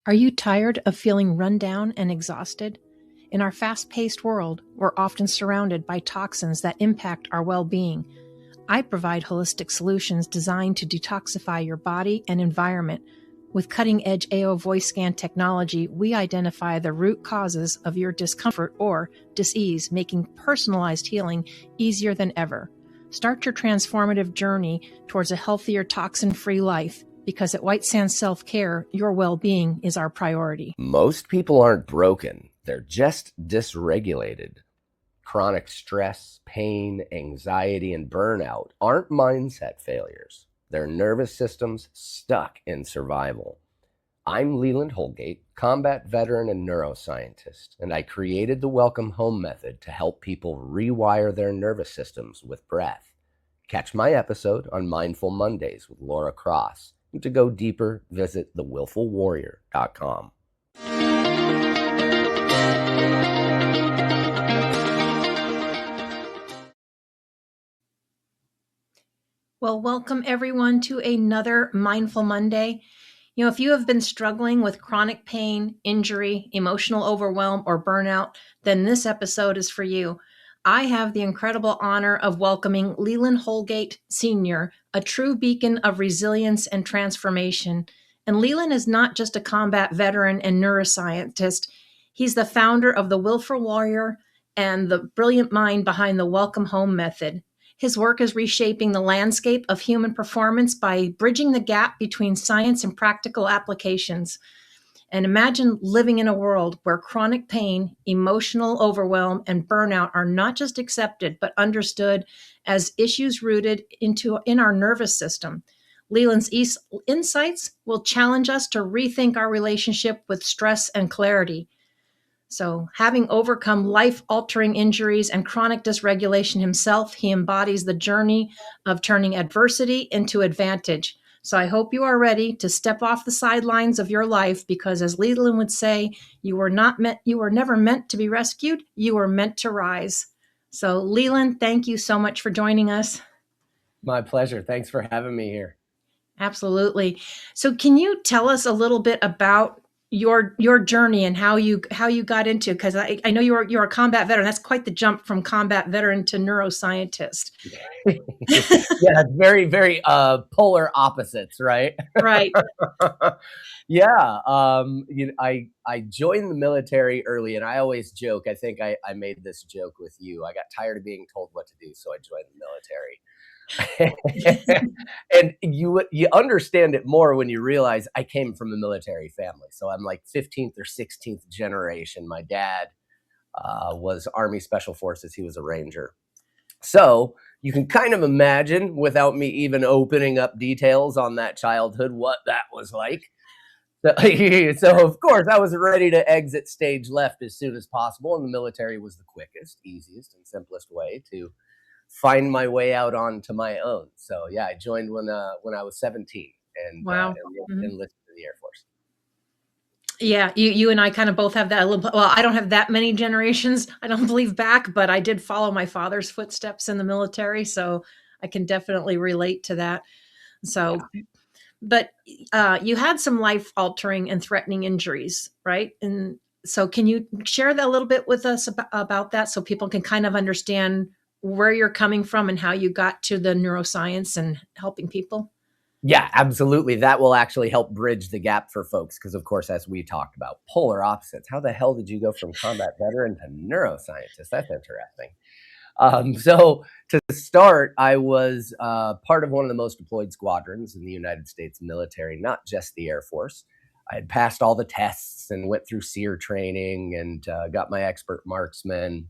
Are you tired of feeling run down and exhausted? In our fast-paced world, we're often surrounded by toxins that impact our well-being. I provide holistic solutions designed to detoxify your body and environment. With cutting-edge AO voice scan technology, we identify the root causes of your discomfort or dis-ease, making personalized healing easier than ever. Start your transformative journey towards a healthier, toxin-free life. Because at White Sands Self-Care, your well-being is our priority. Most people aren't broken. They're just dysregulated. Chronic stress, pain, anxiety, and burnout aren't mindset failures. They're nervous systems stuck in survival. I'm Leland Holgate, combat veteran and neuroscientist, and I created the Welcome Home method to help people rewire their nervous systems with breath. Catch my episode on Mindful Mondays with Laura Cross. And to go deeper, visit thewillfulwarrior.com. Well, welcome everyone to another Mindful Monday. If you have been struggling with chronic pain, injury, emotional overwhelm, or burnout, then this episode is for you. I have the incredible honor of welcoming Leland Holgate Sr., a true beacon of resilience and transformation. And Leland is not just a combat veteran and neuroscientist. He's the founder of the Willful Warrior and the brilliant mind behind the Welcome Home method. His work is reshaping the landscape of human performance by bridging the gap between science and practical applications. And imagine living in a world where chronic pain, emotional overwhelm, and burnout are not just accepted, but understood as issues rooted in our nervous system. Leland's insights will challenge us to rethink our relationship with stress and clarity. So, having overcome life-altering injuries and chronic dysregulation himself, he embodies the journey of turning adversity into advantage. So I hope you are ready to step off the sidelines of your life because, as Leland would say, you were never meant to be rescued. You were meant to rise. So Leland, thank you so much for joining us. My pleasure. Thanks for having me here. Absolutely. So can you tell us a little bit about your journey and how you got into, because I know you're a combat veteran. That's quite the jump from combat veteran to neuroscientist. Yeah, it's very, very polar opposites, right? Right. Yeah. I joined the military early, and I always joke. I think I made this joke with you. I got tired of being told what to do, so I joined the military. And you understand it more when you realize I came from a military family. So I'm like 15th or 16th generation. My dad was Army Special Forces. He was a Ranger. So you can kind of imagine, without me even opening up details on that childhood, what that was like. So of course, I was ready to exit stage left as soon as possible. And the military was the quickest, easiest, and simplest way to find my way out onto my own. So yeah, I joined when I was 17 and wow. Enlisted in the Air Force. Yeah, you and I kind of both have that. Well, I don't have that many generations, I don't believe, back, but I did follow my father's footsteps in the military, so I can definitely relate to that. So, yeah. But you had some life-altering and threatening injuries, right? And so can you share that a little bit with us about that so people can kind of understand where you're coming from and how you got to the neuroscience and helping people? Yeah, absolutely. That will actually help bridge the gap for folks because, of course, as we talked about, polar opposites. How the hell did you go from combat veteran to neuroscientist? That's interesting. So to start, I was part of one of the most deployed squadrons in the United States military, not just the Air Force. I had passed all the tests and went through SEER training and got my expert marksman.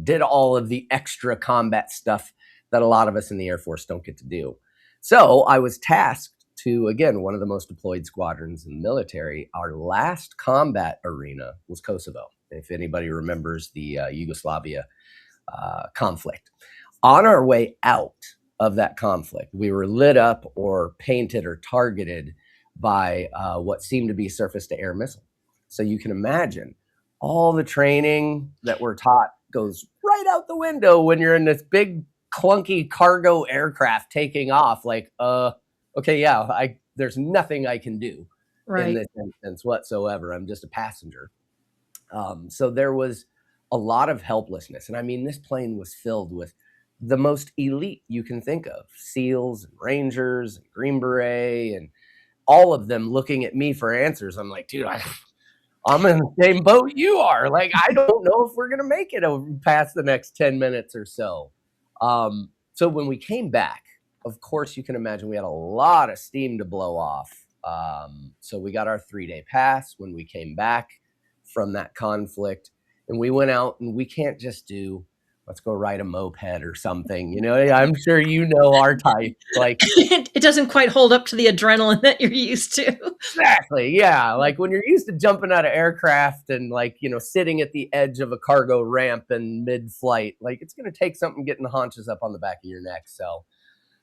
Did all of the extra combat stuff that a lot of us in the Air Force don't get to do. So I was tasked to, again, one of the most deployed squadrons in the military. Our last combat arena was Kosovo, if anybody remembers the Yugoslavia conflict. On our way out of that conflict, we were lit up or painted or targeted by what seemed to be surface-to-air missile. So you can imagine all the training that we're taught goes right out the window when you're in this big clunky cargo aircraft taking off. Like, okay, yeah, there's nothing I can do. in Right. this instance whatsoever. I'm just a passenger. So there was a lot of helplessness. And I mean, this plane was filled with the most elite you can think of, SEALs and Rangers and Green Beret, and all of them looking at me for answers. I'm like, dude, I'm in the same boat you are. Like, I don't know if we're going to make it over past the next 10 minutes or so. So when we came back, of course, you can imagine we had a lot of steam to blow off. So we got our 3-day pass when we came back from that conflict, and we went out, and we can't just do, let's go ride a moped or something. You know, I'm sure you know our type. Like, It doesn't quite hold up to the adrenaline that you're used to. exactly. Yeah. Like when you're used to jumping out of aircraft and like, you know, sitting at the edge of a cargo ramp in mid-flight, like it's going to take something getting the haunches up on the back of your neck. So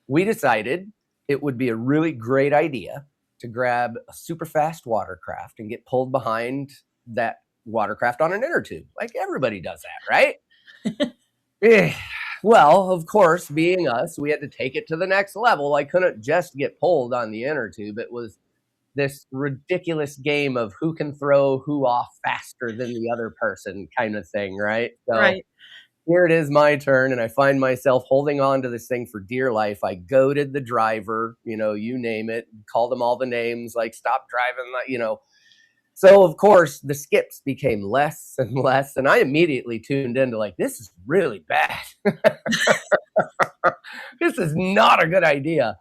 we decided it would be a really great idea to grab a super fast watercraft and get pulled behind that watercraft on an inner tube. Like everybody does that, right? Eh, well, of course, being us, we had to take it to the next level. I couldn't just get pulled on the inner tube. It was this ridiculous game of who can throw who off faster than the other person kind of thing, right? So Right. here it is, my turn, and I find myself holding on to this thing for dear life. I goaded the driver, you know, you name it, called him all the names, like stop driving, you know. So of course the skips became less and less, and I immediately tuned into like, this is really bad. This is not a good idea.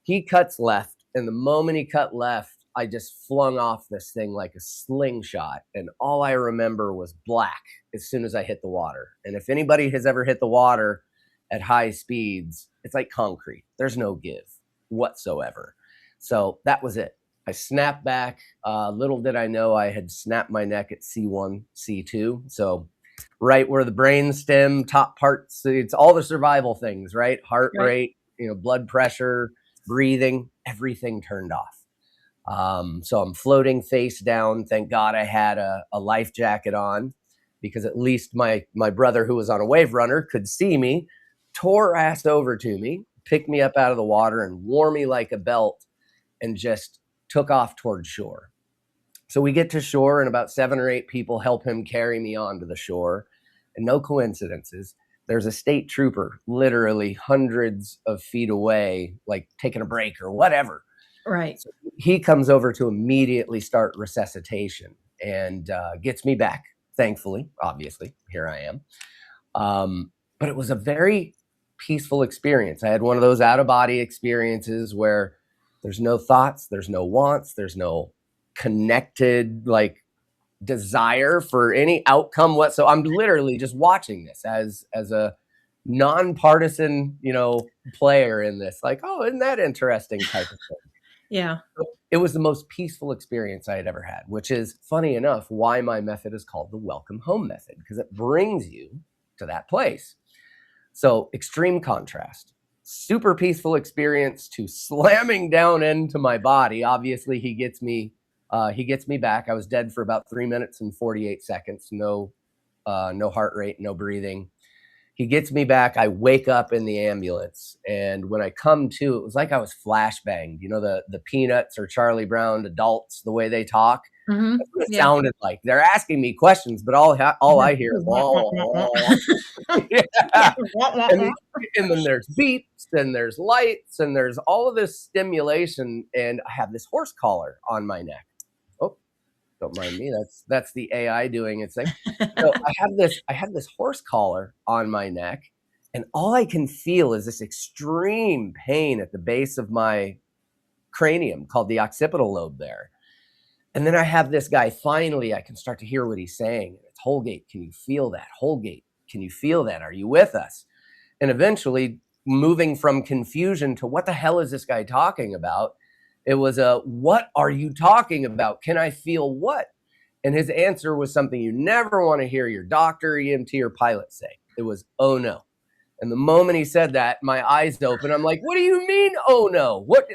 He cuts left, and the moment he cut left, I just flung off this thing like a slingshot, and all I remember was black as soon as I hit the water. And if anybody has ever hit the water at high speeds, it's like concrete. There's no give whatsoever. So that was it. I snapped back. Little did I know I had snapped my neck at C1, C2. So right where the brain stem, top parts, it's all the survival things, right? Heart Right. rate, you know, blood pressure, breathing, everything turned off. So I'm floating face down. Thank God I had a life jacket on, because at least my brother, who was on a wave runner, could see me, tore ass over to me, picked me up out of the water and wore me like a belt, and just took off toward shore. So we get to shore, and about 7 or 8 people help him carry me onto the shore. And no coincidences, there's a state trooper literally hundreds of feet away, like taking a break or whatever. Right. So he comes over to immediately start resuscitation and gets me back. Thankfully, obviously, here I am. But it was a very peaceful experience. I had one of those out of body experiences where there's no thoughts, there's no wants, there's no connected like desire for any outcome whatsoever. I'm literally just watching this as a nonpartisan, you know, player in this. Like, oh, isn't that interesting type of thing. Yeah. It was the most peaceful experience I had ever had, which is funny enough why my method is called the welcome home method, because it brings you to that place. So extreme contrast, super peaceful experience to slamming down into my body. Obviously he gets me back. I was dead for about 3 minutes and 48 seconds. No heart rate, no breathing. He gets me back. I wake up in the ambulance. And when I come to, it was like I was flashbanged. You know, the Peanuts or Charlie Brown adults, the way they talk. Mm-hmm. That's what it Yeah. sounded like. They're asking me questions, but all I hear is, wah, yeah. And, and then there's beeps and there's lights and there's all of this stimulation. And I have this horse collar on my neck. Oh, don't mind me. That's the AI doing its thing. So I have this horse collar on my neck, and all I can feel is this extreme pain at the base of my cranium called the occipital lobe there. And then I have this guy, finally I can start to hear what he's saying. It's, Holgate, can you feel that? Holgate, can you feel that? Are you with us? And eventually, moving from confusion to what the hell is this guy talking about? It was what are you talking about? Can I feel what? And his answer was something you never want to hear your doctor, EMT, or pilot say. It was, oh no. And the moment he said that, my eyes opened. I'm like, what do you mean, oh no? What?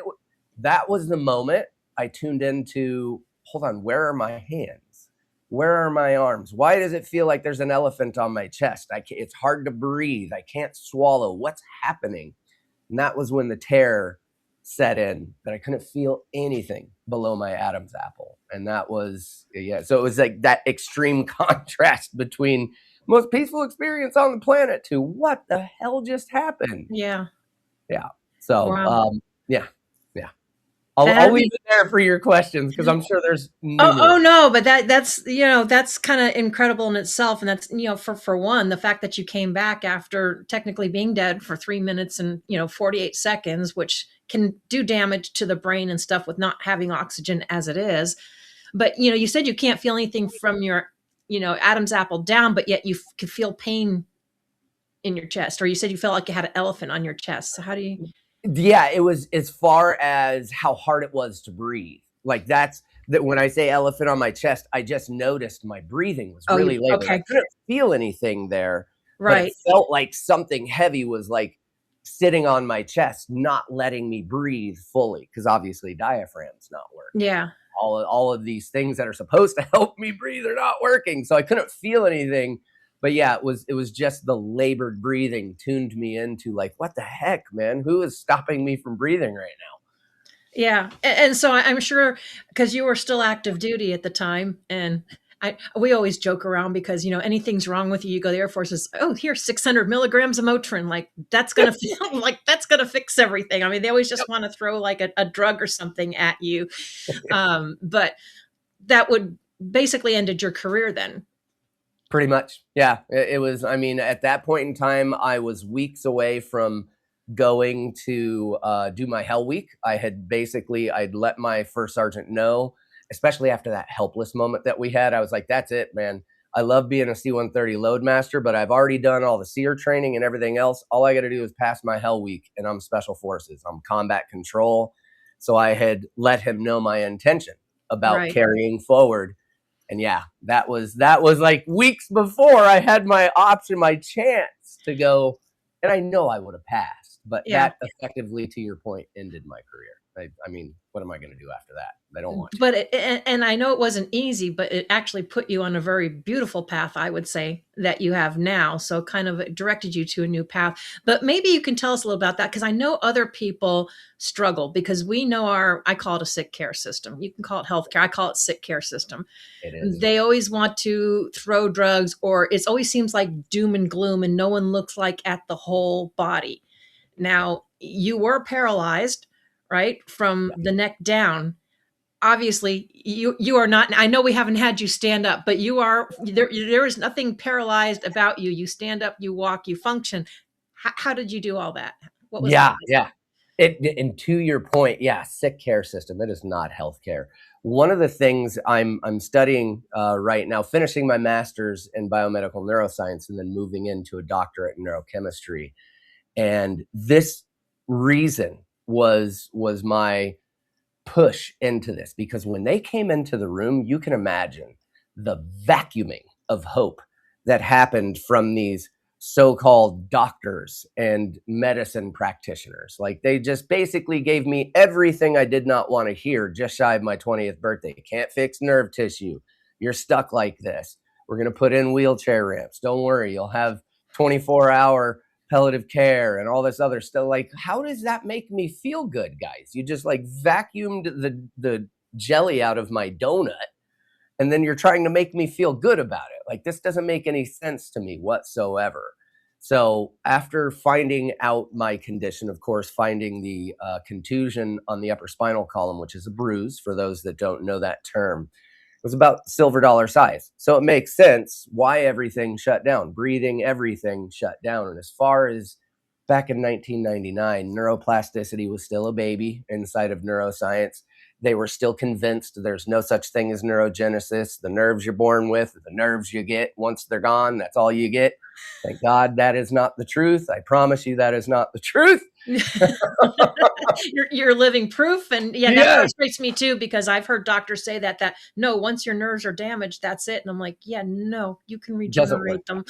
That was the moment I tuned into, hold on, where are my hands? Where are my arms? Why does it feel like there's an elephant on my chest? It's hard to breathe. I can't swallow. What's happening? And that was when the terror set in, that I couldn't feel anything. below my Adam's apple. And that was, yeah. So it was like that extreme contrast between most peaceful experience on the planet to what the hell just happened. Yeah. Yeah. So, Wow. yeah. Yeah. I'll That leave it there for your questions because I'm sure there's oh numerous. no, but that's that's kind of incredible in itself, and that's for one, the fact that you came back after technically being dead for 3 minutes and 48 seconds, which can do damage to the brain and stuff with not having oxygen as it is. But you said you can't feel anything from your Adam's apple down, but yet you could feel pain in your chest, or you said you felt like you had an elephant on your chest. So how do you? Yeah, it was as far as how hard it was to breathe. Like that's that when I say elephant on my chest, I just noticed my breathing was Oh, you really labored. I okay? couldn't feel anything there, but it Right. felt like something heavy was like sitting on my chest, not letting me breathe fully. Because obviously diaphragm's not working. Yeah. All of these things that are supposed to help me breathe are not working. So I couldn't feel anything. But yeah, it was just the labored breathing tuned me into like, what the heck, man? Who is stopping me from breathing right now? Yeah, and so I'm sure because you were still active duty at the time, and we always joke around because anything's wrong with you, you go to the Air Force is here's 600 milligrams of Motrin, like that's gonna feel like that's gonna fix everything. I mean, they always just want to throw like a drug or something at you, but that would basically ended your career then. Pretty much. Yeah. It was, I mean, at that point in time, I was weeks away from going to do my Hell Week. I'd let my first sergeant know, especially after that helpless moment that we had. I was like, that's it, man. I love being a C-130 loadmaster, but I've already done all the SEER training and everything else. All I got to do is pass my Hell Week, and I'm Special Forces. I'm combat control. So I had let him know my intention about Right. carrying forward. And yeah, that was like weeks before I had my option, my chance to go, and I know I would have passed, but Yeah. that effectively, to your point, ended my career. I mean, what am I going to do after that? I don't want to. But and I know it wasn't easy, but it actually put you on a very beautiful path, I would say, that you have now. So kind of directed you to a new path. But maybe you can tell us a little about that because I know other people struggle because we know I call it a sick care system. You can call it healthcare. I call it sick care system. It is. They always want to throw drugs, or it always seems like doom and gloom, and no one looks like at the whole body. Yeah. Now, you were paralyzed, right, from Yeah. the neck down. Obviously, you are not. I know we haven't had you stand up, but you are there. There is nothing paralyzed about you. You stand up, you walk, you function. How did you do all that? What was that Yeah. like? Yeah. And to your point, yeah, sick care system. It is not healthcare. One of the things I'm studying right now, finishing my master's in biomedical neuroscience, and then moving into a doctorate in neurochemistry. And this reason was my push into this, because when they came into the room, you can imagine the vacuuming of hope that happened from these so-called doctors and medicine practitioners. Like they just basically gave me everything I did not want to hear just shy of my 20th birthday. You can't fix nerve tissue. You're stuck like this. We're going to put in wheelchair ramps. Don't worry, you'll have 24-hour palliative care and all this other stuff. Like, how does that make me feel good, guys? You just like vacuumed the jelly out of my donut, and then you're trying to make me feel good about it. Like, this doesn't make any sense to me whatsoever. So after finding out my condition, of course, finding the contusion on the upper spinal column, which is a bruise for those that don't know that term, was about silver dollar size. So it makes sense why everything shut down. Breathing, everything shut down. And as far as back in 1999, neuroplasticity was still a baby inside of neuroscience. They were still convinced there's no such thing as neurogenesis. The nerves you're born with, the nerves you get, once they're gone, that's all you get. Thank God that is not the truth. I promise you that is not the truth. You're living proof, and yeah, that Yes. frustrates me too because I've heard doctors say that no, once your nerves are damaged, that's it. And I'm like, yeah, no, you can Doesn't work. regenerate them.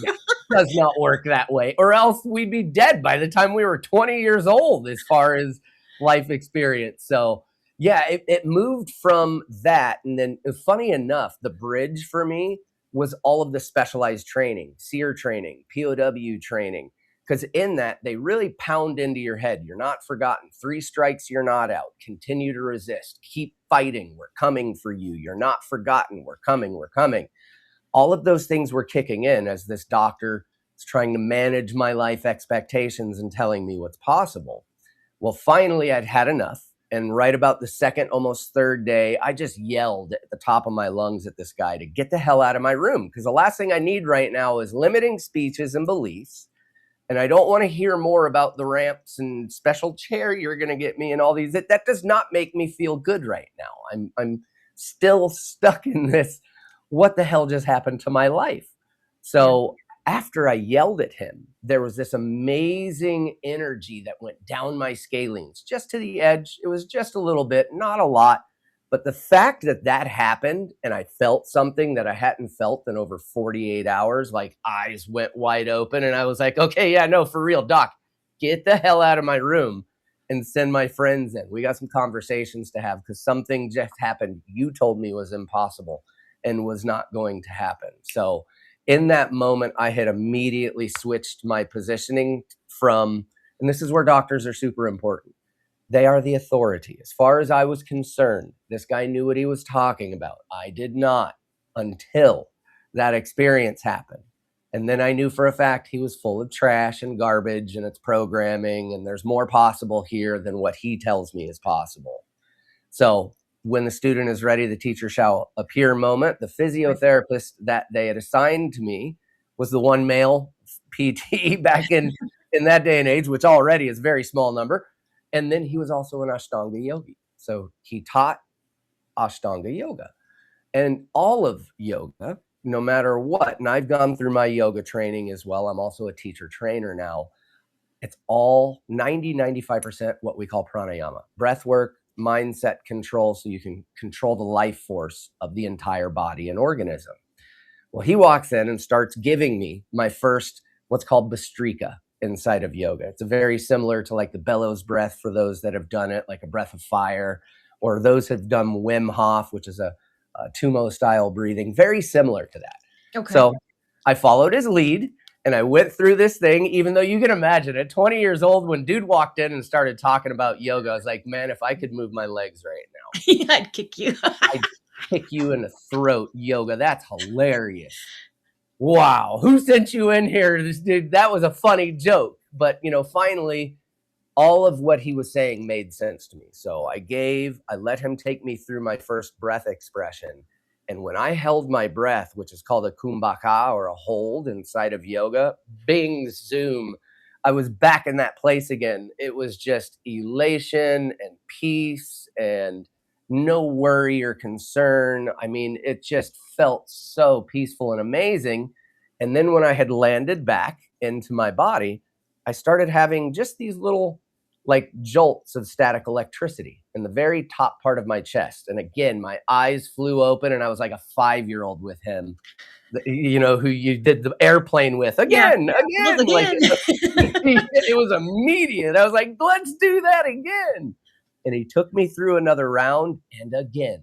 Yeah, does not work that way, or else we'd be dead by the time we were 20 years old as far as life experience. So yeah, it moved from that. And then funny enough, the bridge for me was all of the specialized training, SEER training, POW training, Because in that, they really pound into your head. You're not forgotten. 3 strikes, you're not out. Continue to resist. Keep fighting. We're coming for you. You're not forgotten. We're coming. We're coming. All of those things were kicking in as this doctor is trying to manage my life expectations and telling me what's possible. Well, finally, I'd had enough. And right about the second, almost third day, I just yelled at the top of my lungs at this guy to get the hell out of my room. Because the last thing I need right now is limiting speeches and beliefs. And I don't want to hear more about the ramps and special chair you're going to get me and all these. That does not make me feel good right now. I'm still stuck in this. What the hell just happened to my life? So after I yelled at him, there was this amazing energy that went down my scalenes, just to the edge. It was just a little bit, not a lot. But the fact that that happened and I felt something that I hadn't felt in over 48 hours, like eyes went wide open. And I was like, okay, yeah, no, for real, doc, get the hell out of my room and send my friends in. We got some conversations to have because something just happened you told me was impossible and was not going to happen. So in that moment, I had immediately switched my positioning from, and this is where doctors are super important. They are the authority. As far as I was concerned, this guy knew what he was talking about. I did not until that experience happened. And then I knew for a fact he was full of trash and garbage and it's programming and there's more possible here than what he tells me is possible. So when the student is ready, the teacher shall appear moment. The physiotherapist that they had assigned to me was the one male PT back in that day and age, which already is a very small number. And then he was also an Ashtanga yogi. So he taught Ashtanga yoga. And all of yoga, no matter what, and I've gone through my yoga training as well. I'm also a teacher trainer now. It's all 95% what we call pranayama, breath work, mindset control, so you can control the life force of the entire body and organism. Well, he walks in and starts giving me my first, what's called Bastrika inside of yoga. It's a very similar to like the bellows breath for those that have done it, like a breath of fire, or those have done Wim Hof, which is a Tumo style breathing, very similar to that. Okay. So I followed his lead and I went through this thing, even though you can imagine at 20 years old, when dude walked in and started talking about yoga, I was like, man, if I could move my legs right now, I'd kick you. I'd kick you in the throat, yoga. That's hilarious. Wow. Who sent you in here? This dude, that was a funny joke. But, finally, all of what he was saying made sense to me. So I let him take me through my first breath expression. And when I held my breath, which is called a kumbhaka or a hold inside of yoga, bing, zoom, I was back in that place again. It was just elation and peace and no worry or concern. I mean, it just felt so peaceful and amazing. And then when I had landed back into my body, I started having just these little like jolts of static electricity in the very top part of my chest. And again, my eyes flew open and I was like a 5-year-old with him, who you did the airplane with again. Like it was immediate. I was like, let's do that again. And he took me through another round. And again,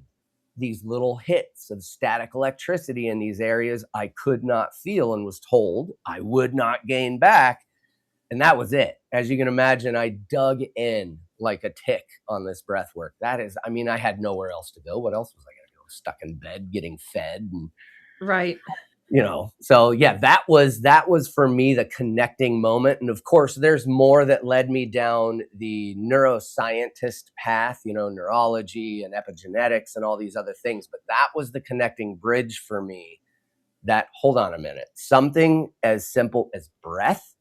these little hits of static electricity in these areas I could not feel and was told I would not gain back. And that was it. As you can imagine, I dug in like a tick on this breath work. I had nowhere else to go. What else was I going to go? Stuck in bed, getting fed. And, right. So yeah, that was for me the connecting moment. And of course, there's more that led me down the neuroscientist path, neurology and epigenetics and all these other things. But that was the connecting bridge for me that, hold on a minute, something as simple as breath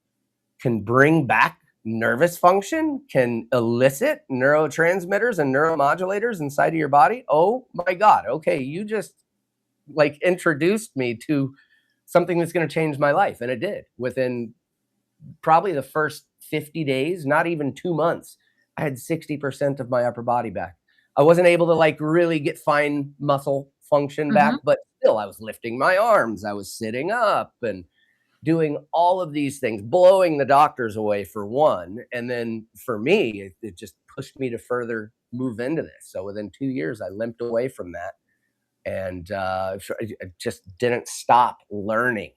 can bring back nervous function, can elicit neurotransmitters and neuromodulators inside of your body. Oh my God. Okay. You just like introduced me to something that's going to change my life. And it did. Within probably the first 50 days, not even 2 months, I had 60% of my upper body back. I wasn't able to like really get fine muscle function back, but still I was lifting my arms. I was sitting up and doing all of these things, blowing the doctors away for one. And then for me, it just pushed me to further move into this. So within 2 years, I limped away from that and I just didn't stop learning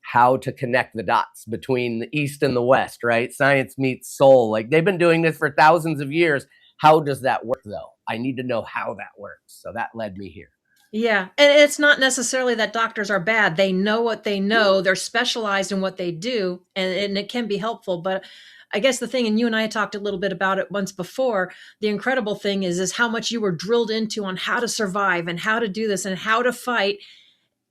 how to connect the dots between the East and the West, right? Science meets soul. Like they've been doing this for thousands of years. How does that work though? I need to know how that works. So that led me here. Yeah. And it's not necessarily that doctors are bad. They know what they know. They're specialized in what they do, and it can be helpful. But I guess the thing, and you and I talked a little bit about it once before, the incredible thing is how much you were drilled into on how to survive and how to do this and how to fight.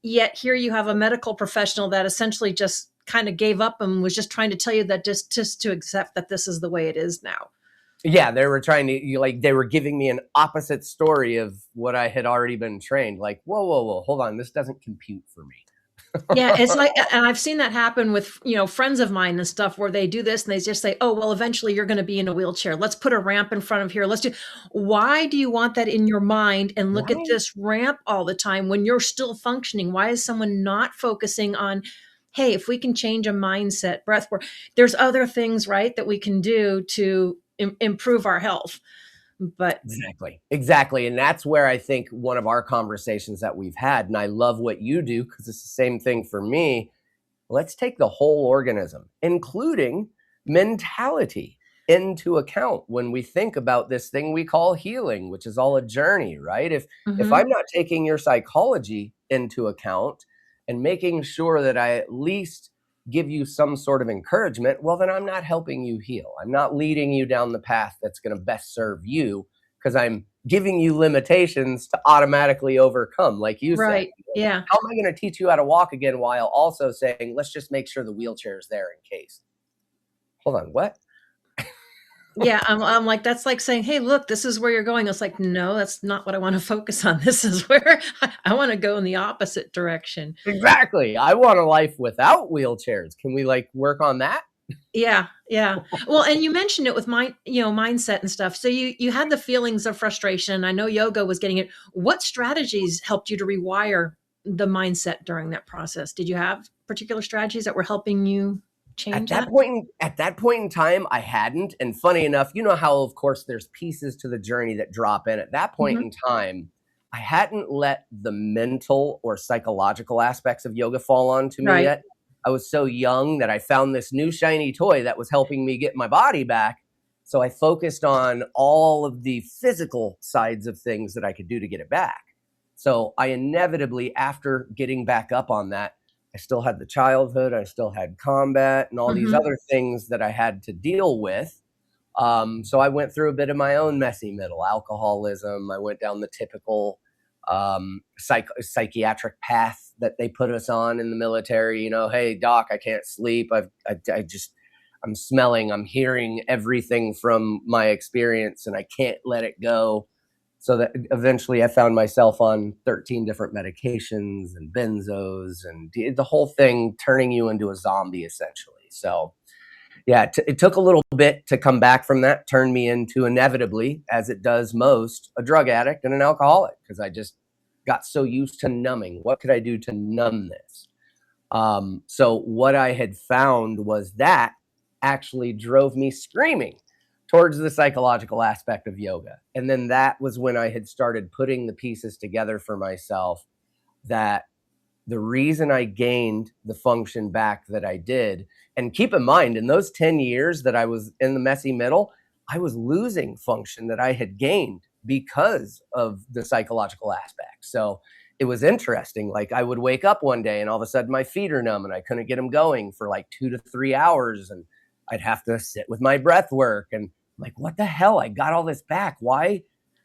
Yet here you have a medical professional that essentially just kind of gave up and was just trying to tell you that just to accept that this is the way it is now. Yeah, they were trying to like they were giving me an opposite story of what I had already been trained. Like, whoa, whoa, whoa, hold on, this doesn't compute for me. Yeah, it's like, and I've seen that happen with, friends of mine and stuff where they do this and they just say, oh, well, eventually you're going to be in a wheelchair. Let's put a ramp in front of here. Let's do, why do you want that in your mind and look at Right? this ramp all the time when you're still functioning? Why is someone not focusing on, hey, if we can change a mindset, breath work, there's other things, right, that we can do to improve our health. But Exactly. Exactly. And that's where I think one of our conversations that we've had, and I love what you do because it's the same thing for me. Let's take the whole organism, including mentality, into account when we think about this thing we call healing, which is all a journey, right? If mhm, I'm not taking your psychology into account and making sure that I at least give you some sort of encouragement, well, then I'm not helping you heal. I'm not leading you down the path that's going to best serve you because I'm giving you limitations to automatically overcome, like you said. right. Yeah. How am I going to teach you how to walk again while also saying, let's just make sure the wheelchair is there in case? Hold on, what? Yeah, I'm like, that's like saying, "Hey, look, this is where you're going." It's like, "No, that's not what I wanna focus on. This is where I wanna go in the opposite direction." Exactly. I want a life without wheelchairs. Can we like work on that? Yeah, yeah. Well, and you mentioned it with mindset and stuff. So you had the feelings of frustration. I know yoga was getting it. What strategies helped you to rewire the mindset during that process? Did you have particular strategies that were helping you change that? At that point in time, I hadn't. And funny enough, you know how of course there's pieces to the journey that drop in. At that point Mhm. in time, I hadn't let the mental or psychological aspects of yoga fall onto me Right. yet. I was so young that I found this new shiny toy that was helping me get my body back. So I focused on all of the physical sides of things that I could do to get it back. So I inevitably, after getting back up on that, I still had the childhood, I still had combat and all these Mhm. other things that I had to deal with. So I went through a bit of my own messy middle, alcoholism. I went down the typical psychiatric path that they put us on in the military. You know, hey doc, I can't sleep. I'm smelling, I'm hearing everything from my experience, and I can't let it go. So that eventually I found myself on 13 different medications and benzos and the whole thing turning you into a zombie essentially. So yeah, it took a little bit to come back from that, turn me into inevitably, as it does most, a drug addict and an alcoholic because I just got so used to numbing. What could I do to numb this? So what I had found was that actually drove me screaming towards the psychological aspect of yoga. And then that was when I had started putting the pieces together for myself that the reason I gained the function back that I did, and keep in mind, in those 10 years that I was in the messy middle, I was losing function that I had gained because of the psychological aspect. So it was interesting. Like I would wake up one day and all of a sudden my feet are numb and I couldn't get them going for like 2 to 3 hours. And I'd have to sit with my breath work and like, what the hell? I got all this back. Why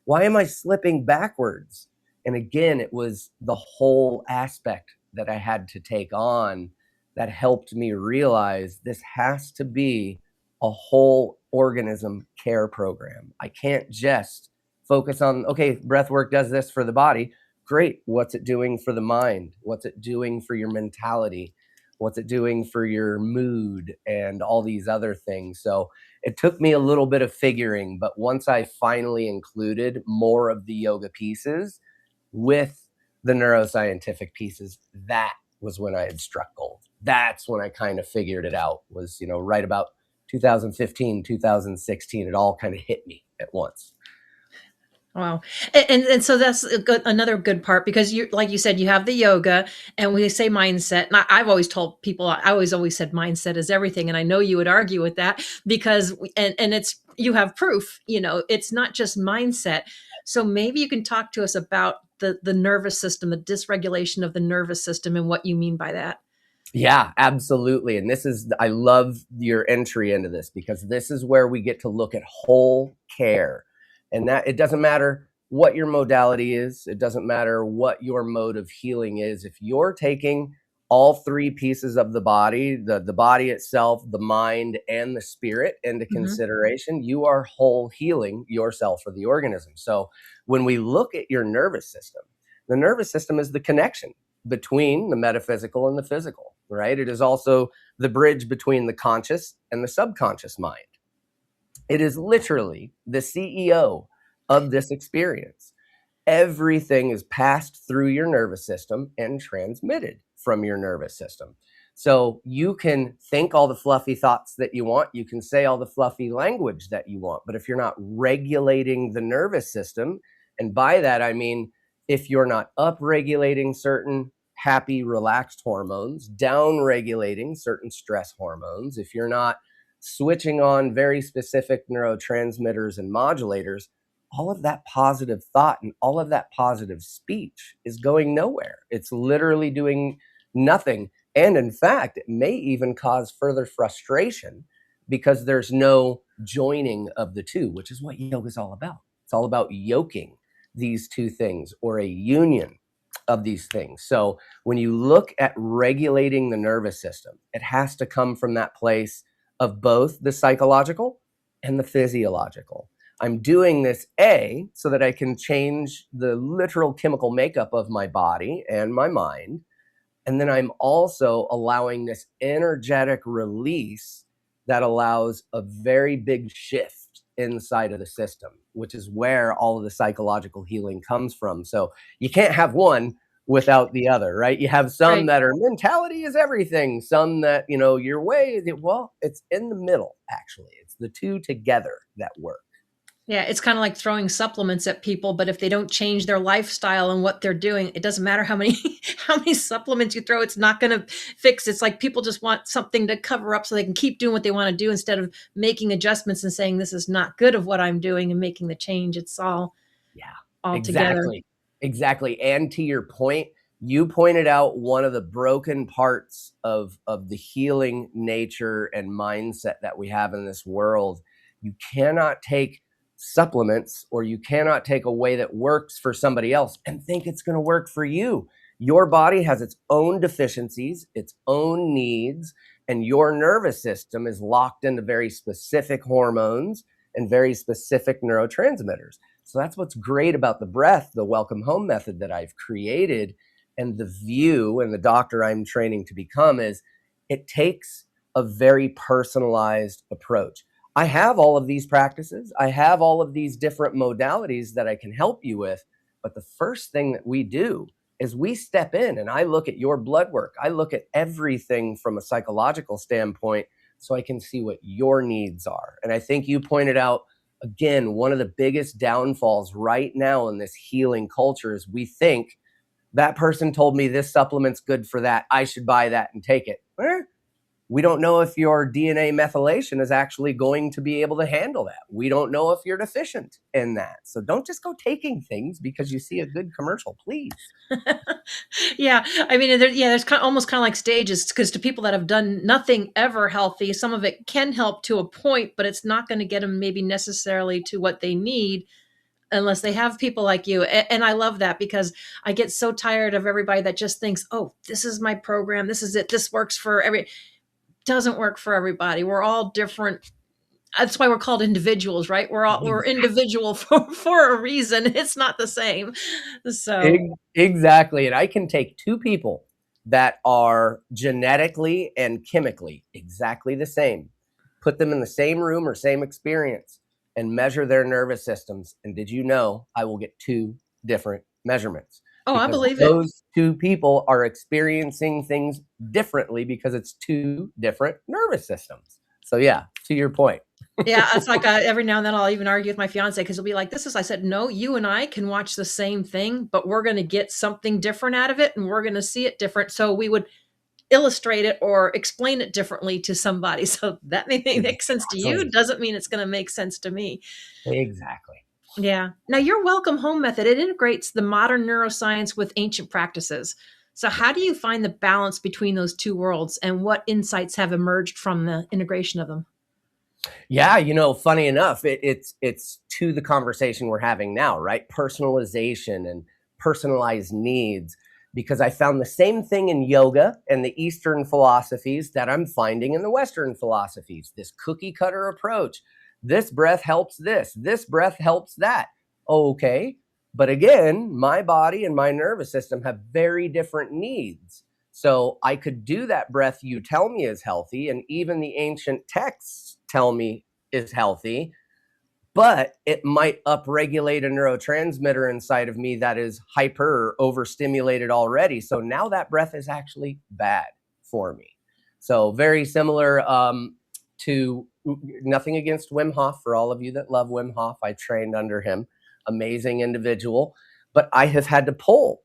am I slipping backwards? And again, it was the whole aspect that I had to take on that helped me realize this has to be a whole organism care program. I can't just focus on, okay, breath work does this for the body. Great. What's it doing for the mind? What's it doing for your mentality? What's it doing for your mood and all these other things? So it took me a little bit of figuring, but once I finally included more of the yoga pieces, with the neuroscientific pieces, that was when I had struck gold. That's when I kind of figured it out, was, right about 2015, 2016, it all kind of hit me at once. Wow. And so that's another good part, because you, like you said, you have the yoga, and we say mindset. And I've always told people, I always said mindset is everything. And I know you would argue with that, because, and it's, you have proof, it's not just mindset. So maybe you can talk to us about the nervous system, the dysregulation of the nervous system, and what you mean by that. Yeah, absolutely. And I love your entry into this, because this is where we get to look at whole care. And that it doesn't matter what your modality is, it doesn't matter what your mode of healing is. If you're taking all three pieces of the body, the body itself, the mind, and the spirit into Hmm. consideration, you are whole healing yourself or the organism. So when we look at your nervous system, the nervous system is the connection between the metaphysical and the physical, right? It is also the bridge between the conscious and the subconscious mind. It is literally the CEO of this experience. Everything is passed through your nervous system and transmitted from your nervous system. So you can think all the fluffy thoughts that you want, you can say all the fluffy language that you want, but if you're not regulating the nervous system, and by that I mean if you're not upregulating certain happy, relaxed hormones, down regulating certain stress hormones, if you're not switching on very specific neurotransmitters and modulators, all of that positive thought and all of that positive speech is going nowhere. It's literally doing nothing. And in fact, it may even cause further frustration, because there's no joining of the two, which is what yoga is all about. It's all about yoking these two things, or a union of these things. So when you look at regulating the nervous system, it has to come from that place of both the psychological and the physiological. I'm doing this so that I can change the literal chemical makeup of my body and my mind. And then I'm also allowing this energetic release that allows a very big shift inside of the system, which is where all of the psychological healing comes from. So you can't have one without the other, right? You have some Right. that are mentality is everything, some that, your way, well, it's in the middle, actually. It's the two together that work. Yeah, it's kind of like throwing supplements at people, but if they don't change their lifestyle and what they're doing, it doesn't matter how many how many supplements you throw, it's not going to fix. It's like people just want something to cover up so they can keep doing what they want to do, instead of making adjustments and saying this is not good of what I'm doing and making the change. It's Yeah, all together. exactly. Exactly. And to your point, you pointed out one of the broken parts of the healing nature and mindset that we have in this world. You cannot take supplements, or you cannot take a way that works for somebody else and think it's going to work for you. Your body has its own deficiencies, its own needs, and your nervous system is locked into very specific hormones and very specific neurotransmitters. So that's what's great about the breath, the welcome home method that I've created, and the view and the doctor I'm training to become, is it takes a very personalized approach. I have all of these practices. I have all of these different modalities that I can help you with. But the first thing that we do is we step in and I look at your blood work. I look at everything from a psychological standpoint, so I can see what your needs are. And I think you pointed out, again, one of the biggest downfalls right now in this healing culture is we think that person told me this supplement's good for that, I should buy that and take it. We don't know if your DNA methylation is actually going to be able to handle that. We don't know if you're deficient in that. So don't just go taking things because you see a good commercial, please. Yeah, I mean, there's almost kind of like stages, because to people that have done nothing ever healthy, some of it can help to a point, but it's not going to get them maybe necessarily to what they need unless they have people like you. And I love that, because I get so tired of everybody that just thinks, oh, this is my program, this is it, this works for every. Doesn't work for everybody. We're all different. That's why we're called individuals, right? We're individual for a reason. It's not the same. So, Exactly. And I can take two people that are genetically and chemically exactly the same, put them in the same room or same experience, and measure their nervous systems. And did you know I will get two different measurements? oh, I Because believe it. those two people are experiencing things differently, because it's two different nervous systems. So, yeah, to your point. Yeah, it's like every now and then I'll even argue with my fiance because he'll be like, I said, no, you and I can watch the same thing, but we're going to get something different out of it and we're going to see it different. So we would illustrate it or explain it differently to somebody. So that may make sense to you. Exactly. Doesn't mean it's going to make sense to me. Exactly. Yeah. Now, your welcome home method, it integrates the modern neuroscience with ancient practices. So, Yeah. how do you find the balance between those two worlds and what insights have emerged from the integration of them? Yeah, funny enough, it's to the conversation we're having now, right? Personalization and personalized needs. Because I found the same thing in yoga and the Eastern philosophies that I'm finding in the Western philosophies. This cookie cutter approach. This breath helps this breath helps that. Okay. But again, my body and my nervous system have very different needs. So I could do that breath you tell me is healthy, and even the ancient texts tell me is healthy, but it might upregulate a neurotransmitter inside of me that is hyper or overstimulated already. So now that breath is actually bad for me. So very similar to nothing against Wim Hof. For all of you that love Wim Hof, I trained under him, amazing individual, but I have had to pull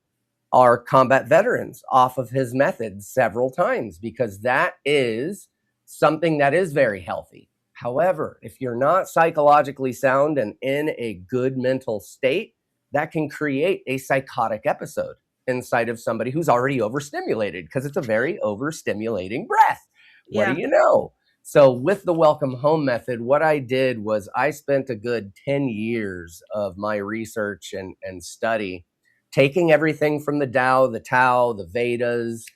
our combat veterans off of his methods several times because that is something that is very healthy. However, if you're not psychologically sound and in a good mental state, that can create a psychotic episode inside of somebody who's already overstimulated because it's a very overstimulating breath. What do Yeah. you know? So, with the welcome home method, what I did was I spent a good 10 years of my research and study taking everything from the Tao, the Vedas,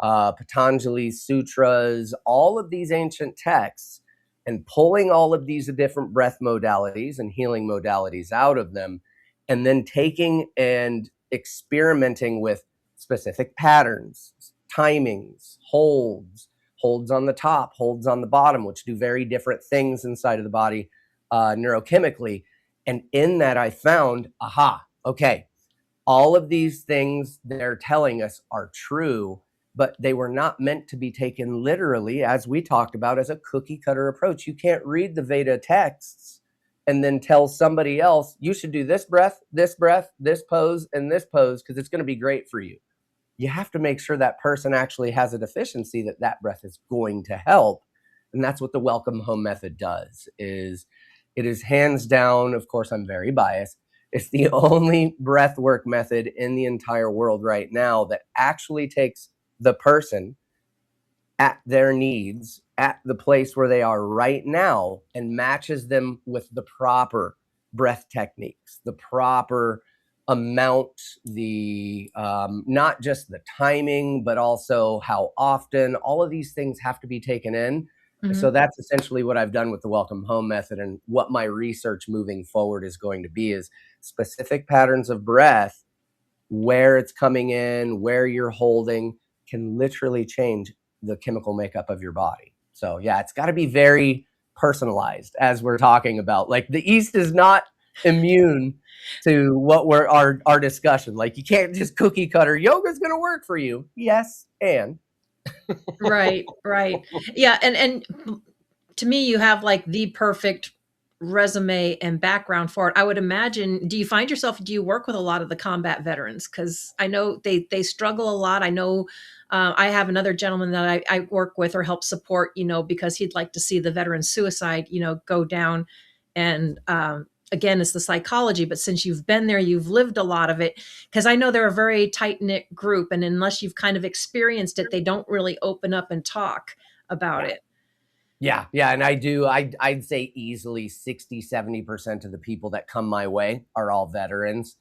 Patanjali's sutras, all of these ancient texts, and pulling all of these different breath modalities and healing modalities out of them, and then taking and experimenting with specific patterns, timings, holds on the top, holds on the bottom, which do very different things inside of the body neurochemically. And in that, I found, okay, all of these things they're telling us are true, but they were not meant to be taken literally, as we talked about, as a cookie cutter approach. You can't read the Veda texts and then tell somebody else, you should do this breath, this pose, and this pose, because it's going to be great for you. You have to make sure that person actually has a deficiency that breath is going to help. And that's what the welcome home method does. It is hands down, of course, I'm very biased, it's the only breath work method in the entire world right now that actually takes the person at their needs, at the place where they are right now, and matches them with the proper breath techniques, the proper amount, the not just the timing, but also how often. All of these things have to be taken in. So Mhm. that's essentially what I've done with the welcome home method, and what my research moving forward is going to be is specific patterns of breath, where it's coming in, where you're holding, can literally change the chemical makeup of your body. So yeah, it's got to be very personalized, as we're talking about. Like the East is not immune to what we're our discussion. Like you can't just cookie cutter yoga's going to work for you. Yes, and Right, right. Yeah, and to me, you have like the perfect resume and background for it. I would imagine, do you find yourself, do you work with a lot of the combat veterans? Because I know they struggle a lot. I know I have another gentleman that I work with or help support, because he'd like to see the veteran suicide, go down. And again, it's the psychology, but since you've been there, you've lived a lot of it. Because I know they're a very tight knit group. And unless you've kind of experienced it, they don't really open up and talk about yeah. it. Yeah, and I'd say easily 60-70% of the people that come my way are all veterans.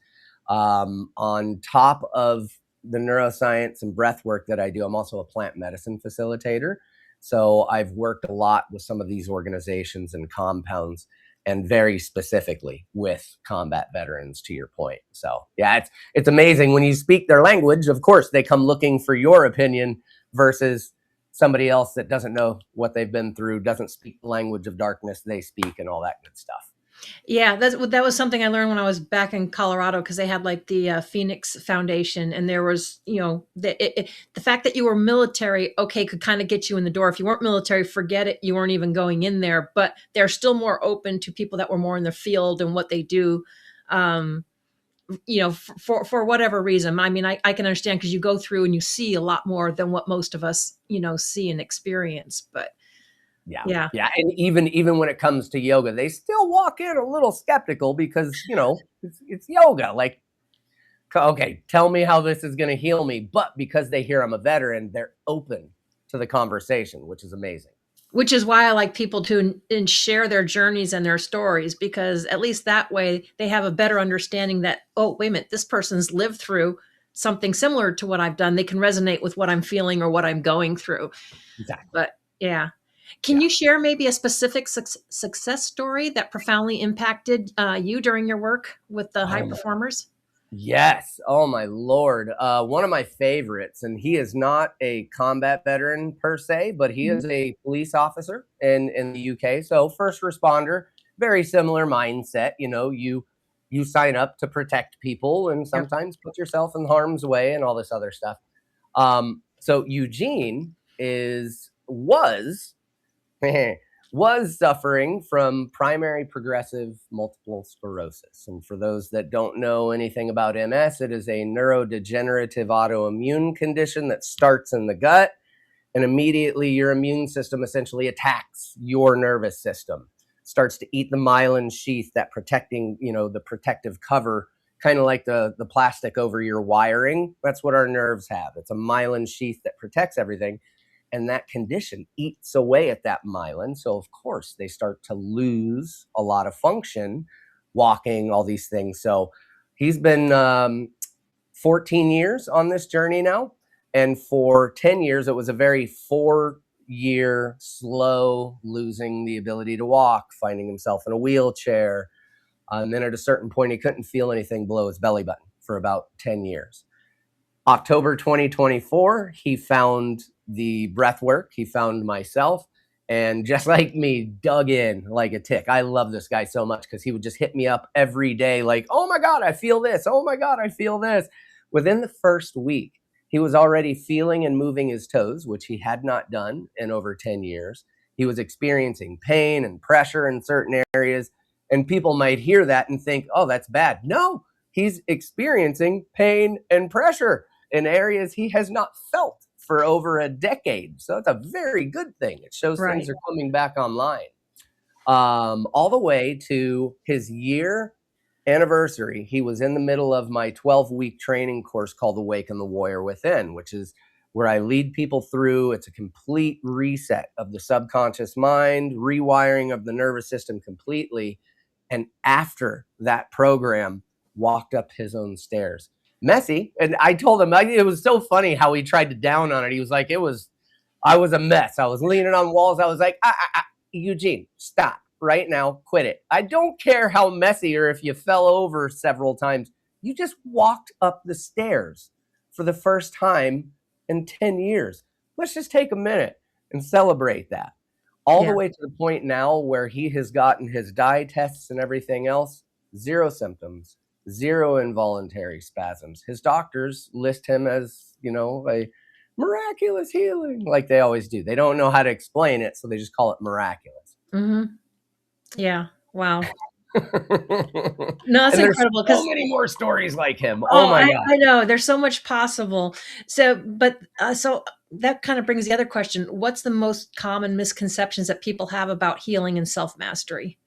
On top of the neuroscience and breath work that I do, I'm also a plant medicine facilitator. So I've worked a lot with some of these organizations and compounds, and very specifically with combat veterans, to your point. So yeah, it's amazing when you speak their language. Of course, they come looking for your opinion versus somebody else that doesn't know what they've been through, doesn't speak the language of darkness they speak, and all that good stuff. Yeah, that was something I learned when I was back in Colorado, because they had like the Phoenix Foundation, and there was, the fact that you were military, okay, could kind of get you in the door. If you weren't military, forget it, you weren't even going in there. But they're still more open to people that were more in the field and what they do. Um, for whatever reason. I mean, I can understand, because you go through and you see a lot more than what most of us, see and experience. But Yeah. yeah, Yeah. And even when it comes to yoga, they still walk in a little skeptical because, it's yoga. Like, okay, tell me how this is going to heal me. But because they hear I'm a veteran, they're open to the conversation, which is amazing. which is why I like people to and share their journeys and their stories, because at least that way they have a better understanding that, oh, wait a minute, this person's lived through something similar to what I've done. They can resonate with what I'm feeling or what I'm going through. Exactly. But yeah. Can Yeah. you share maybe a specific success story that profoundly impacted you during your work with the high Oh my performers? Yes. Oh my Lord. One of my favorites, and he is not a combat veteran per se, but he Mhm. is a police officer in the UK. So first responder, very similar mindset. You sign up to protect people and Yep. sometimes put yourself in harm's way and all this other stuff. So Eugene is was was suffering from primary progressive multiple sclerosis. And for those that don't know anything about MS, it is a neurodegenerative autoimmune condition that starts in the gut, and immediately your immune system essentially attacks your nervous system, starts to eat the myelin sheath, that protecting, the protective cover, kind of like the plastic over your wiring. That's what our nerves have. It's a myelin sheath that protects everything, and that condition eats away at that myelin. So, of course, they start to lose a lot of function, walking, all these things. So, he's been 14 years on this journey now. And for 10 years, it was a very 4-year slow losing the ability to walk, finding himself in a wheelchair. And then at a certain point, he couldn't feel anything below his belly button for about 10 years. October 2024, he found the breath work. He found myself, and just like me, dug in like a tick. I love this guy so much because he would just hit me up every day, like, oh my God, I feel this. Oh my God, I feel this. Within the first week, he was already feeling and moving his toes, which he had not done in over 10 years. He was experiencing pain and pressure in certain areas. And people might hear that and think, oh, that's bad. No, he's experiencing pain and pressure in areas he has not felt for over a decade. So it's a very good thing. It shows things Right. are coming back online. All the way to his year anniversary, he was in the middle of my 12-week training course called Awaken the Warrior Within, which is where I lead people through. It's a complete reset of the subconscious mind, rewiring of the nervous system completely. And after that program, walked up his own stairs. Messy. And I told him, it was so funny how he tried to down on it. He was like, I was a mess. I was leaning on walls. I was like, Eugene, stop right now. Quit it. I don't care how messy or if you fell over several times. You just walked up the stairs for the first time in 10 years. Let's just take a minute and celebrate that. All the Yeah. way to the point now where he has gotten his dye tests and everything else, zero symptoms, zero involuntary spasms. His doctors list him as, a miraculous healing, like they always do. They don't know how to explain it, so they just call it miraculous. Hmm. Yeah. Wow. And No, that's there's incredible, so because many more stories like him. Oh oh, my I, God. I know there's so much possible. So that kind of brings the other question. What's the most common misconceptions that people have about healing and self mastery?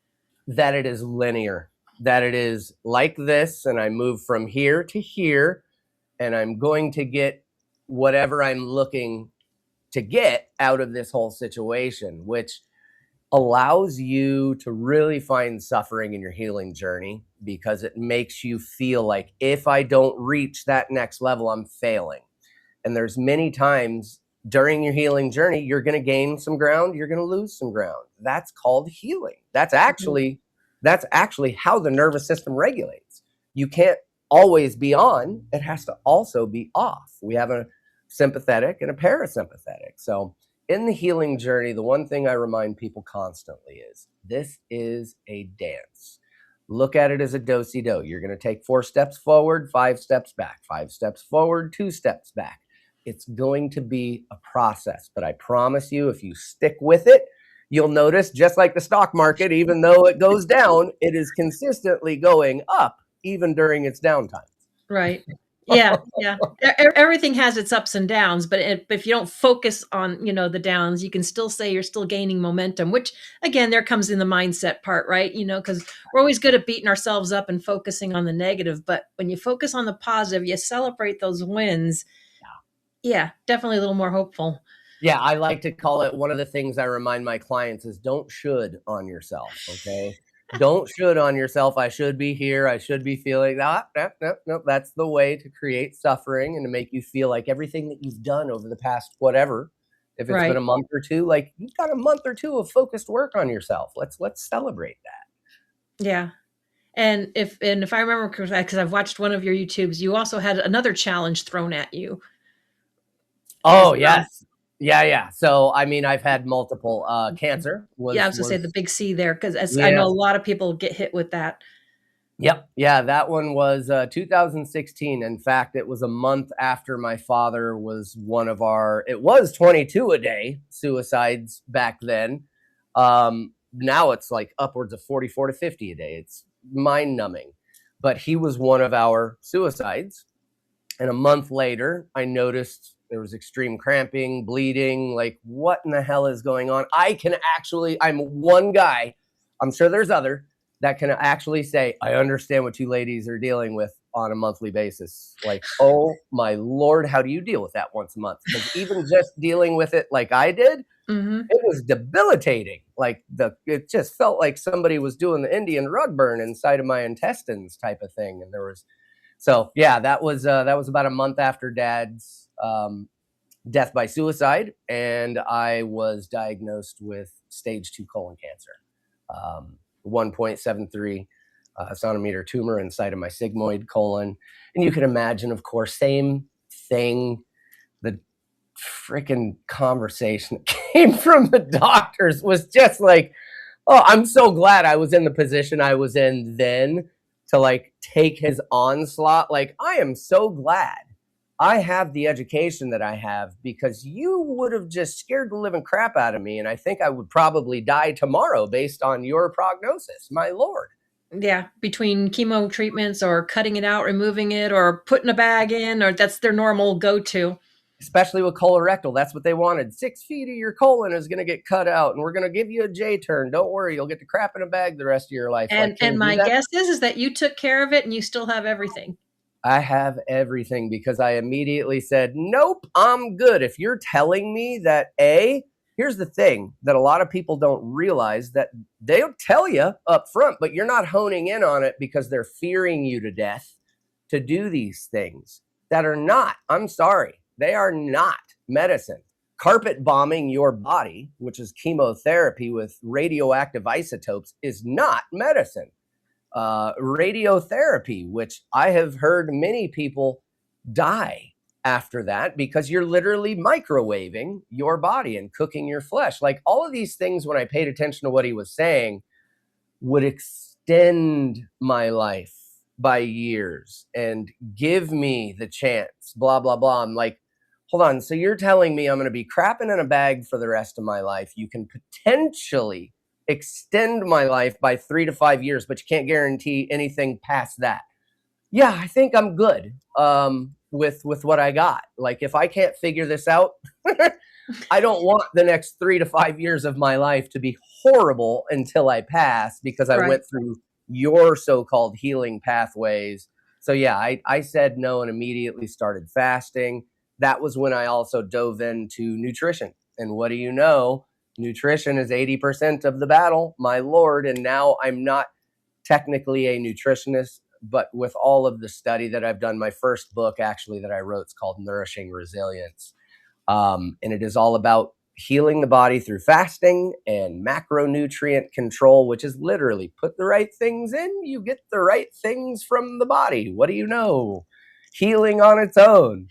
That it is linear, that it is like this, and I move from here to here, and I'm going to get whatever I'm looking to get out of this whole situation, which allows you to really find suffering in your healing journey because it makes you feel like if I don't reach that next level, I'm failing. And there's many times during your healing journey, you're going to gain some ground, you're going to lose some ground. That's called healing. Mhm. That's actually how the nervous system regulates. You can't always be on, it has to also be off. We have a sympathetic and a parasympathetic. So in the healing journey, the one thing I remind people constantly is this is a dance. Look at it as a do-si-do. You're going to take 4 steps forward, 5 steps back, 5 steps forward, 2 steps back. It's going to be a process, but I promise you, if you stick with it, you'll notice, just like the stock market, even though it goes down, it is consistently going up, even during its downtime. Right. Yeah, yeah. Everything has its ups and downs, but if you don't focus on, the downs, you can still say you're still gaining momentum, which again, there comes in the mindset part, right? Because we're always good at beating ourselves up and focusing on the negative, but when you focus on the positive, you celebrate those wins. Yeah, definitely a little more hopeful. Yeah, I like to call it, one of the things I remind my clients is, don't should on yourself, okay? Don't should on yourself. I should be here. I should be feeling that. No. That's the way to create suffering and to make you feel like everything that you've done over the past whatever, if it's been Right. a month or two, like you've got a month or two of focused work on yourself. Let's celebrate that. Yeah. And if I remember correctly, because I've watched one of your YouTubes, you also had another challenge thrown at you as Oh, well. yes. Yeah. So, I mean, I've had multiple, cancer Yeah, I was was gonna say the big C there, because as I know yeah. a lot of people get hit with that. Yep. Yeah, that one was 2016. In fact, it was a month after my father was one of our, it was 22 a day suicides back then. Now it's like upwards of 44 to 50 a day. It's mind numbing. But he was one of our suicides. And a month later, I noticed there was extreme cramping, bleeding. Like, what in the hell is going on? I'm one guy, I'm sure there's other, that can actually say, I understand what you ladies are dealing with on a monthly basis. Like, oh my Lord, how do you deal with that once a month? Because even just dealing with it like I did, Mhm. it was debilitating. Like, it just felt like somebody was doing the Indian rug burn inside of my intestines type of thing. And so yeah, that was about a month after Dad's death by suicide, and I was diagnosed with stage 2 colon cancer, 1.73 centimeter tumor inside of my sigmoid colon. And you can imagine, of course, same thing. The freaking conversation that came from the doctors was just like, oh, I'm so glad I was in the position I was in then to like take his onslaught. Like, I am so glad I have the education that I have, because you would have just scared the living crap out of me. And I think I would probably die tomorrow based on your prognosis. My Lord. Yeah, between chemo treatments or cutting it out, removing it, or putting a bag in, or that's their normal go-to. Especially with colorectal. That's what they wanted. 6 feet of your colon is going to get cut out, and we're going to give you a J turn. Don't worry, you'll get to crap in a bag the rest of your life. Like, can And you do my that? guess is that you took care of it and you still have everything. I have everything, because I immediately said, nope, I'm good. If you're telling me that, here's the thing that a lot of people don't realize, that they'll tell you up front, but you're not honing in on it because they're fearing you to death to do these things that are not, I'm sorry, they are not medicine. Carpet bombing your body, which is chemotherapy with radioactive isotopes, is not medicine. Radiotherapy, which I have heard many people die after that, because you're literally microwaving your body and cooking your flesh. Like, all of these things, when I paid attention to what he was saying, would extend my life by years and give me the chance, blah, blah, blah. I'm like, hold on. So you're telling me I'm going to be crapping in a bag for the rest of my life. You can potentially extend my life by 3 to 5 years, but you can't guarantee anything past that. Yeah, I think I'm good with what I got. Like, if I can't figure this out, I don't want the next 3 to 5 years of my life to be horrible until I pass, because I Right. went through your so-called healing pathways. So yeah, I said no and immediately started fasting. That was when I also dove into nutrition. And what do you know? Nutrition is 80% of the battle, my Lord. And now I'm not technically a nutritionist, but with all of the study that I've done, my first book actually that I wrote is called Nourishing Resilience. And it is all about healing the body through fasting and macronutrient control, which is literally put the right things in, you get the right things from the body. What do you know? Healing on its own.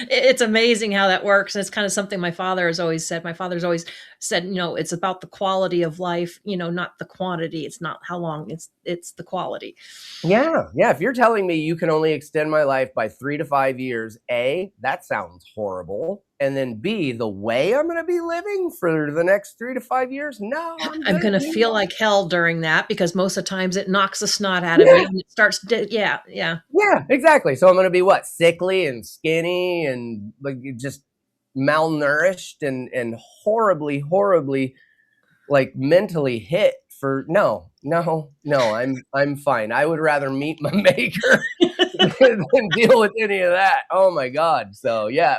It's amazing how that works. And it's kind of something my father has always said. My father's always said, it's about the quality of life, not the quantity. It's not how long, it's the quality. Yeah. Yeah. If you're telling me you can only extend my life by 3 to 5 years, A, that sounds horrible. And then B, the way I'm going to be living for the next 3 to 5 years, no, I'm I'm good. going to feel like hell during that, because most of the times it knocks the snot out of you and it starts yeah, yeah. Yeah, exactly. So I'm going to be what? Sickly and skinny and like just malnourished and horribly like mentally hit for no. I'm fine. I would rather meet my maker than deal with any of that. Oh my God. So yeah,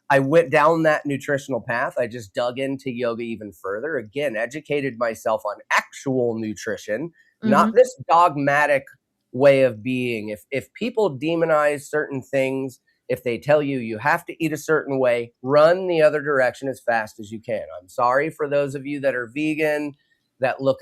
I went down that nutritional path. I just dug into yoga even further. Again, educated myself on actual nutrition, not Hmm. this dogmatic way of being. If people demonize certain things, if they tell you you have to eat a certain way, run the other direction as fast as you can. I'm sorry for those of you that are vegan, that look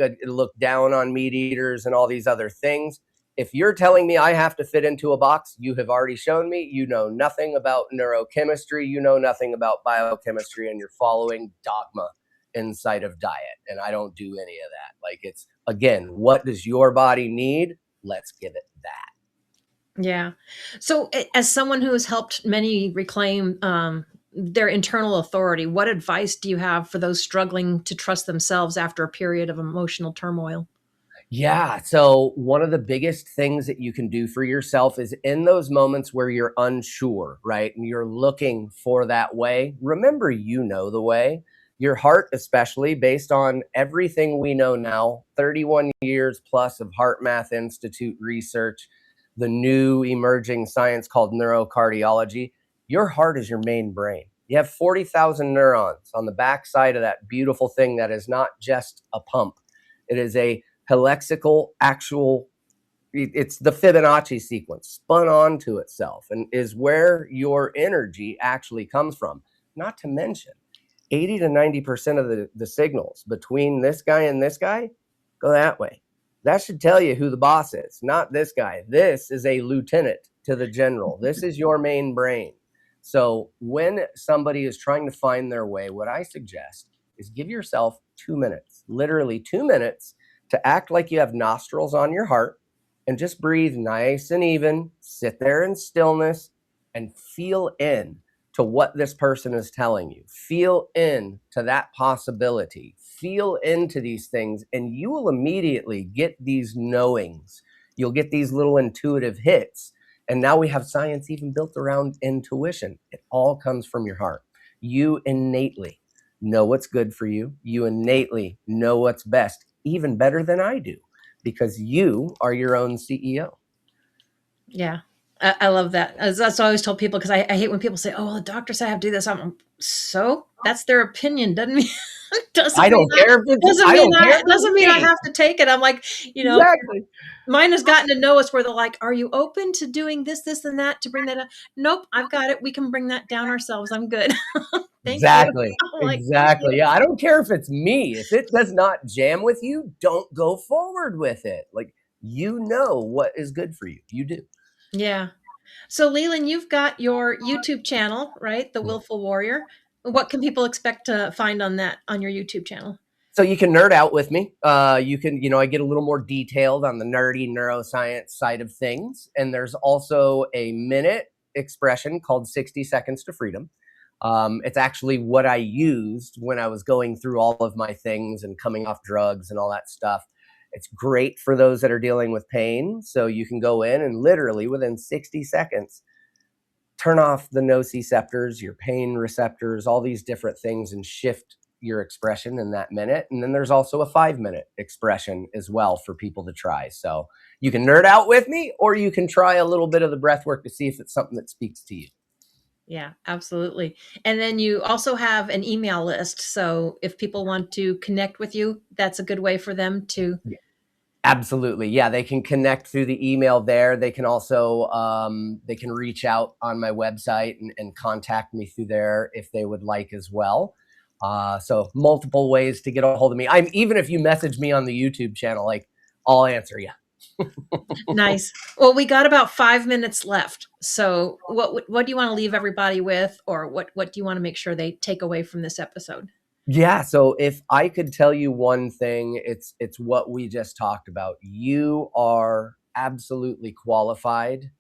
down on meat eaters and all these other things. If you're telling me I have to fit into a box, you have already shown me you know nothing about neurochemistry, you know nothing about biochemistry, and you're following dogma inside of diet. And I don't do any of that. Like, it's, again, what does your body need? Let's give it that. Yeah. So, as someone who has helped many reclaim their internal authority, what advice do you have for those struggling to trust themselves after a period of emotional turmoil? Yeah. So, one of the biggest things that you can do for yourself is in those moments where you're unsure, right? And you're looking for that way. Remember, you know the way. Your heart, especially based on everything we know now, 31 years plus of Heart Math Institute research, the new emerging science called neurocardiology. Your heart is your main brain. You have 40,000 neurons on the backside of that beautiful thing that is not just a pump. It is a helexical actual, it's the Fibonacci sequence spun onto itself and is where your energy actually comes from. Not to mention 80 to 90% of the signals between this guy and this guy go that way. That should tell you who the boss is, not this guy. This is a lieutenant to the general. This is your main brain. So when somebody is trying to find their way, what I suggest is give yourself 2 minutes, literally 2 minutes, to act like you have nostrils on your heart and just breathe nice and even, sit there in stillness and feel in to what this person is telling you. Feel in to that possibility. Feel into these things, and you will immediately get these knowings. You'll get these little intuitive hits. And now we have science even built around intuition. It all comes from your heart. You innately know what's good for you. You innately know what's best, even better than I do, because you are your own CEO. Yeah. I love that. That's what I always tell people, because I hate when people say, "Oh, well, the doctor said I have to do this." So that's their opinion. Doesn't mean I don't care if I don't care if doesn't it's mean I me. have to take it. I'm like, Exactly. mine has gotten to know us where they're like, "Are you open to doing this, this, and that to bring that up?" Nope, I've got it. We can bring that down ourselves. I'm good. Thank you. Exactly. I'm like, thank you. Exactly. Yeah, I don't care if it's me. If it does not jam with you, don't go forward with it. Like, you know what is good for you. You do. Yeah. So, Leland, you've got your YouTube channel, right? The Willful Warrior. What can people expect to find on that, on your YouTube channel? So you can nerd out with me. You can, I get a little more detailed on the nerdy neuroscience side of things. And there's also a minute expression called 60 Seconds to Freedom. It's actually what I used when I was going through all of my things and coming off drugs and all that stuff. It's great for those that are dealing with pain. So you can go in and literally within 60 seconds, turn off the nociceptors, your pain receptors, all these different things, and shift your expression in that minute. And then there's also a 5 minute expression as well for people to try. So you can nerd out with me, or you can try a little bit of the breath work to see if it's something that speaks to you. Yeah, absolutely. And then you also have an email list. So if people want to connect with you, that's a good way for them to. Yeah, absolutely. Yeah, they can connect through the email there. They can also they can reach out on my website and contact me through there if they would like as well. So multiple ways to get a hold of me. Even if you message me on the YouTube channel, like, I'll answer you. Nice. Well, we got about 5 minutes left. So what do you want to leave everybody with, or what do you want to make sure they take away from this episode? Yeah, so if I could tell you one thing, it's what we just talked about. You are absolutely qualified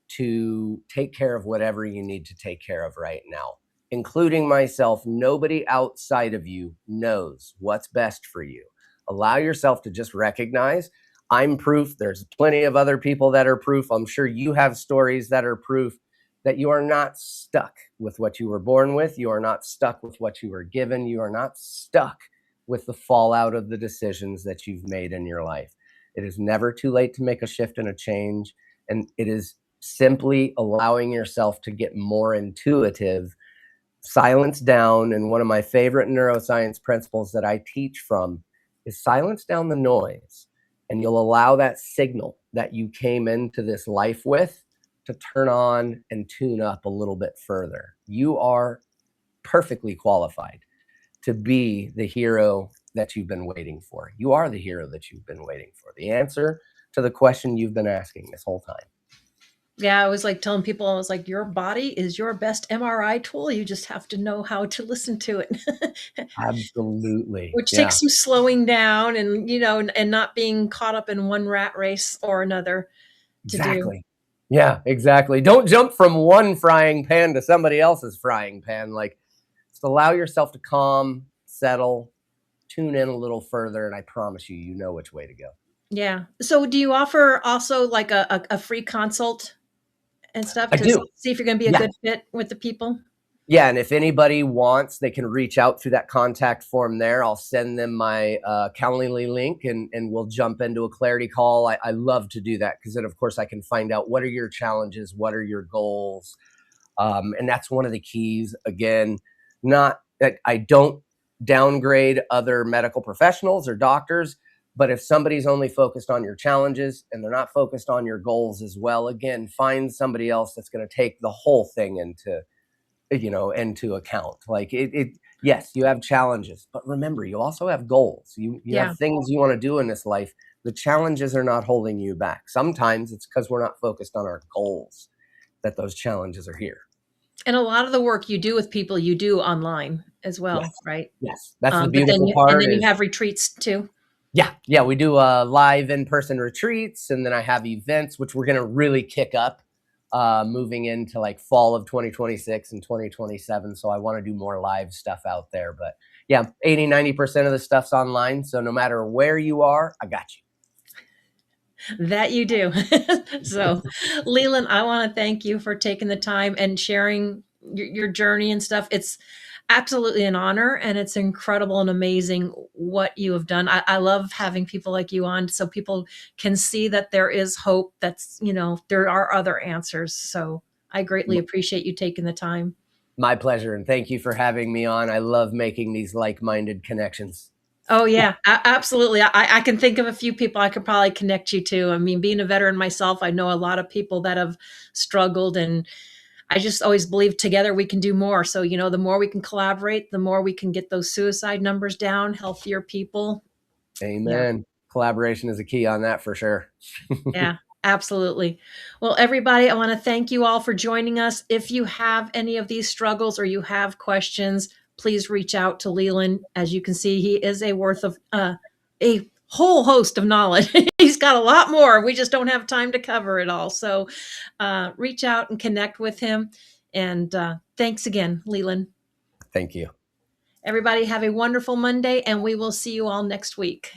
to take care of whatever you need to take care of right now, including myself. Nobody outside of you knows what's best for you. Allow yourself to just recognize I'm proof. There's plenty of other people that are proof. I'm sure you have stories that are proof that you are not stuck with what you were born with. You are not stuck with what you were given. You are not stuck with the fallout of the decisions that you've made in your life. It is never too late to make a shift and a change. And it is simply allowing yourself to get more intuitive, silence down. And one of my favorite neuroscience principles that I teach from is silence down the noise. And you'll allow that signal that you came into this life with to turn on and tune up a little bit further. You are perfectly qualified to be the hero that you've been waiting for. You are the hero that you've been waiting for. The answer to the question you've been asking this whole time. Yeah, I was like telling people, I was like, your body is your best MRI tool. You just have to know how to listen to it. Absolutely. Which Yeah, takes some slowing down and, and not being caught up in one rat race or another to do. exactly. Yeah, exactly. Don't jump from one frying pan to somebody else's frying pan. Like, just allow yourself to calm, settle, tune in a little further, and I promise you, you know which way to go. Yeah. So do you offer also like a free consult and stuff I to do. see if you're going to be a Yeah. good fit with the people? Yeah, and if anybody wants, they can reach out through that contact form there. I'll send them my Calendly link, and we'll jump into a clarity call. I love to do that because then, of course, I can find out what are your challenges, what are your goals, and that's one of the keys. Again, not that I don't downgrade other medical professionals or doctors, but if somebody's only focused on your challenges and they're not focused on your goals as well, again, find somebody else that's going to take the whole thing into account. Like yes, you have challenges, but remember, you also have goals. You Yeah. have things you want to do in this life. The challenges are not holding you back. Sometimes it's because we're not focused on our goals that those challenges are here. And a lot of the work you do with people, you do online as Yes, well, right? yes, that's the But then beautiful part you is, have retreats too. yeah, we do live in-person retreats, and then I have events which we're going to really kick up moving into like fall of 2026 and 2027. So I want to do more live stuff out there. But yeah, 80-90% of the stuff's online. So no matter where you are, I got you. That you do. So, Leland, I want to thank you for taking the time and sharing your journey and stuff. It's absolutely an honor, and it's incredible and amazing what you have done. I love having people like you on so people can see that there is hope, there are other answers. So I greatly appreciate you taking the time. My pleasure. And thank you for having me on. I love making these like-minded connections. Oh yeah, absolutely. I can think of a few people I could probably connect you to. I mean, being a veteran myself, I know a lot of people that have struggled, and I just always believe together we can do more. So, the more we can collaborate, the more we can get those suicide numbers down, healthier people. Yeah. Amen. Collaboration is a key on that for sure. Yeah, absolutely. Well, everybody, I want to thank you all for joining us. If you have any of these struggles or you have questions, please reach out to Leland. As you can see, he is a worth of a whole host of knowledge. He's got a lot more. We just don't have time to cover it all. So reach out and connect with him. And thanks again, Leland. Thank you. Everybody have a wonderful Monday, and we will see you all next week.